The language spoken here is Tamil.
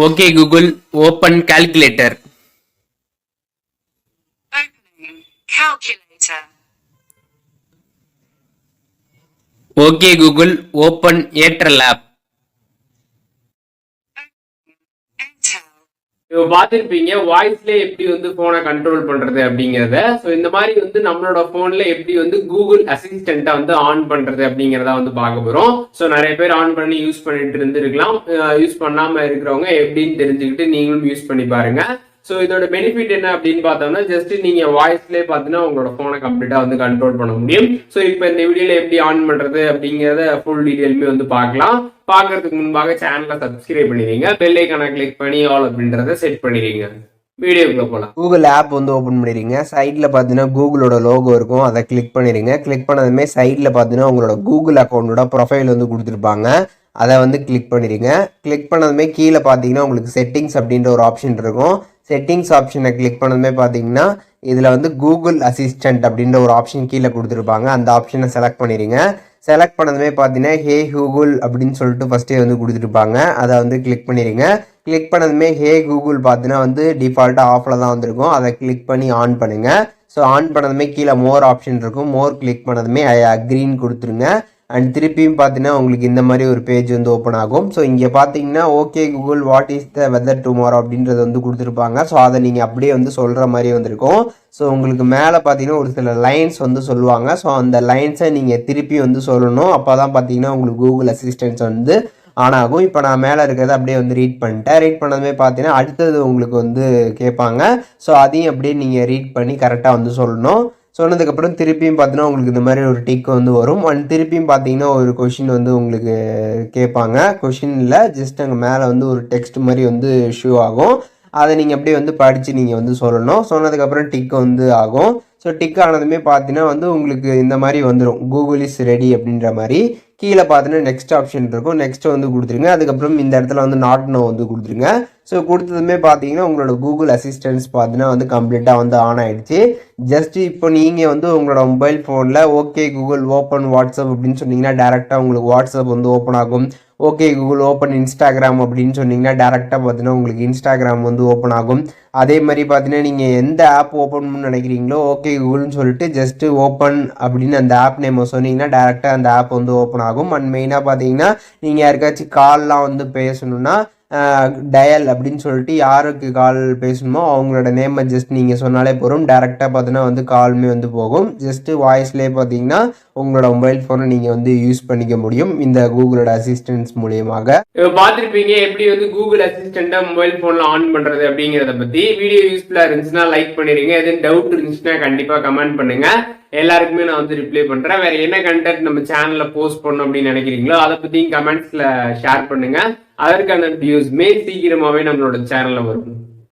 Okay Google, open calculator. Opening calculator. Okay Google, open Airtel app. Enter. இப்போ பார்த்துருப்பீங்க வாய்ஸ்ல எப்படி வந்து போனை கண்ட்ரோல் பண்றது அப்படிங்கறத. ஸோ இந்த மாதிரி வந்து நம்மளோட போன்ல எப்படி வந்து கூகுள் அசிஸ்டன்ட்டை வந்து ஆன் பண்றது அப்படிங்கறத வந்து பார்க்க போறோம். ஸோ நிறைய பேர் ஆன் பண்ணி யூஸ் பண்ணிட்டு இருந்திருக்கலாம். யூஸ் பண்ணாம இருக்கிறவங்க எப்படின்னு தெரிஞ்சுக்கிட்டு நீங்களும் யூஸ் பண்ணி பாருங்க. ஸோ இதோட பெனிஃபிட் என்ன அப்படின்னு பார்த்தோம்னா ஜஸ்ட் நீங்க வாய்ஸ்லேயே பார்த்தீங்கன்னா உங்களோட போனை கம்ப்ளீட்டா வந்து கண்ட்ரோல் பண்ண முடியும். ஸோ இப்போ இந்த வீடியோல எப்படி ஆன் பண்றது அப்படிங்கறத ஃபுல் டீடைலுமே வந்து பார்க்கலாம். பார்க்கறதுக்கு முன்பாக சேனலை சப்ஸ்கிரைப் பண்ணிடுங்க, பெல் ஐக்கானை கிளிக் பண்ணி ஆல் அப்படின்றத செட் பண்ணிடுங்க. வீடியோக்குள்ள போகலாம். கூகுள் ஆப் வந்து ஓப்பன் பண்ணிடுங்க. சைடில் பார்த்தீங்கன்னா கூகுளோட லோகோ இருக்கும், அதை கிளிக் பண்ணிடுங்க. கிளிக் பண்ணதுமே சைடில் பார்த்தீங்கன்னா உங்களோட கூகுள் அக்கௌண்ட்டோட ப்ரொஃபைல் வந்து கொடுத்துருப்பாங்க, அதை வந்து கிளிக் பண்ணிடுங்க. கிளிக் பண்ணதுமே கீழே பார்த்தீங்கன்னா உங்களுக்கு செட்டிங்ஸ் அப்படின்ற ஒரு ஆப்ஷன் இருக்கும். செட்டிங்ஸ் ஆப்ஷனை கிளிக் பண்ணதுமே பார்த்தீங்கன்னா இதில் வந்து கூகுள் அசிஸ்டன்ட் அப்படின்ற ஒரு ஆப்ஷன் கீழே கொடுத்துருப்பாங்க, அந்த ஆப்ஷனை செலக்ட் பண்ணிடுங்க. செலக்ட் பண்ணதுமே பார்த்தீங்கன்னா ஹே கூகுள் அப்படின்னு சொல்லிட்டு ஃபஸ்ட்டே வந்து கொடுத்துருப்பாங்க, அதை வந்து கிளிக் பண்ணிடுங்க. கிளிக் பண்ணதுமே ஹே கூகுள் பார்த்தீங்கன்னா வந்து டிஃபால்ட்டாக ஆஃபில் தான் வந்திருக்கும், அதை கிளிக் பண்ணி ஆன் பண்ணுங்கள். ஸோ ஆன் பண்ணதுமே கீழே மோர் ஆப்ஷன் இருக்கும், மோர் கிளிக் பண்ணதுமே ஐ அக்ரின்னு கொடுத்துருங்க. அண்ட் திருப்பியும் பார்த்தீங்கன்னா உங்களுக்கு இந்த மாதிரி ஒரு பேஜ் வந்து ஓப்பன் ஆகும். ஸோ இங்கே பார்த்தீங்கன்னா okay Google what is the weather tomorrow அப்படின்றது வந்து கொடுத்துருப்பாங்க. ஸோ அதை நீங்கள் அப்படியே வந்து சொல்கிற மாதிரி வந்திருக்கும். ஸோ உங்களுக்கு மேலே பார்த்தீங்கன்னா ஒரு சில லைன்ஸ் வந்து சொல்லுவாங்க. ஸோ அந்த லைன்ஸை நீங்கள் திருப்பி வந்து சொல்லணும், அப்போ தான் பார்த்தீங்கன்னா உங்களுக்கு கூகுள் அசிஸ்டன்ஸ் வந்து ஆன் ஆகும். இப்போ நான் மேலே இருக்கிறத அப்படியே வந்து ரீட் பண்ணிட்டேன். ரீட் பண்ணதுமே பார்த்தீங்கன்னா அடுத்தது உங்களுக்கு வந்து கேட்பாங்க. ஸோ அதையும் அப்படியே நீங்கள் ரீட் பண்ணி கரெக்டாக வந்து சொல்லணும். சொன்னதுக்கப்புறம் திருப்பியும் பார்த்தீங்கன்னா உங்களுக்கு இந்த மாதிரி ஒரு டிக் வந்து வரும். அண்ட் திருப்பியும் பார்த்தீங்கன்னா ஒரு கொஷின் வந்து உங்களுக்கு கேட்பாங்க. கொஷினில் ஜஸ்ட் அங்கே மேலே வந்து ஒரு டெக்ஸ்ட் மாதிரி வந்து ஷோ ஆகும், அதை நீங்கள் அப்படியே வந்து படித்து நீங்கள் வந்து சொல்லணும். சொன்னதுக்கப்புறம் டிக் வந்து ஆகும். ஸோ டிக் ஆனதுமே பார்த்தீங்கன்னா வந்து உங்களுக்கு இந்த மாதிரி வந்துடும், கூகுள் இஸ் ரெடி அப்படின்ற மாதிரி. கீழே பார்த்தீங்கன்னா நெக்ஸ்ட் ஆப்ஷன் இருக்கும், நெக்ஸ்ட் வந்து கொடுத்துருங்க. அதுக்கப்புறம் இந்த இடத்துல வந்து நாட் நோ வந்து கொடுத்துருங்க. ஸோ கொடுத்ததுமே பார்த்தீங்கன்னா உங்களோட கூகுள் அசிஸ்டன்ஸ் பார்த்தீங்கன்னா வந்து கம்ப்ளீட்டாக வந்து ஆன் ஆகிடுச்சு. ஜஸ்ட் இப்போ நீங்கள் வந்து உங்களோட மொபைல் ஃபோனில் ஓகே கூகுள் ஓப்பன் வாட்ஸ்அப் அப்படின்னு சொன்னீங்கன்னா டேரெக்டாக உங்களுக்கு வாட்ஸ்அப் வந்து ஓப்பன் ஆகும். ஓகே கூகுள் ஓப்பன் இன்ஸ்டாகிராம் அப்படின்னு சொன்னீங்கன்னா டேரெக்டாக பார்த்தீங்கன்னா உங்களுக்கு இன்ஸ்டாகிராம் வந்து ஓப்பன் ஆகும். அதே மாதிரி பார்த்தீங்கன்னா நீங்கள் எந்த ஆப் ஓப்பன் பண்ணணும்னு நினைக்கிறீங்களோ ஓகே கூகுள்னு சொல்லிட்டு ஜஸ்ட்டு ஓப்பன் அப்படின்னு அந்த ஆப் நேம் சொன்னீங்கன்னா டேரெக்டாக அந்த ஆப் வந்து ஓப்பன் ஆகும். அண்ட் மெயினாக பார்த்தீங்கன்னா நீங்கள் யாருக்காச்சும் கால்லாம் வந்து பேசணுன்னா டயல் அப்படின்னு சொல்லிட்டு யாருக்கு கால் பேசணுமோ அவங்களோட நேமை ஜஸ்ட் நீங்கள் சொன்னாலே போகிறோம், டேரெக்டாக பார்த்தீங்கன்னா வந்து கால்மே வந்து போகும். ஜஸ்ட்டு வாய்ஸ்லேயே பார்த்தீங்கன்னா உங்களோட மொபைல் ஃபோனை நீங்கள் வந்து யூஸ் பண்ணிக்க முடியும் இந்த கூகுளோட அசிஸ்டன்ஸ் மூலியமாக. இப்போ பார்த்துருப்பீங்க எப்படி வந்து கூகுள் அசிஸ்டண்ட்டை மொபைல் ஃபோனில் ஆன் பண்ணுறது அப்படிங்கிறத பற்றி. வீடியோ யூஸ்ஃபுல்லாக இருந்துச்சுன்னா லைக் பண்ணிடுங்க, எதுவும் டவுட் இருந்துச்சுன்னா கண்டிப்பாக கமெண்ட் பண்ணுங்கள், எல்லாருக்குமே நான் வந்து ரிப்ளை பண்ணுறேன். வேறு என்ன கண்டென்ட் நம்ம சேனலில் போஸ்ட் பண்ணணும் அப்படின்னு நினைக்கிறீங்களோ அதை பற்றியும் கமெண்ட்ஸில் ஷேர் பண்ணுங்கள். அதற்கான வியூஸ்மே சீக்கிரமாகவே நம்மளோட சேனலில் வரும்.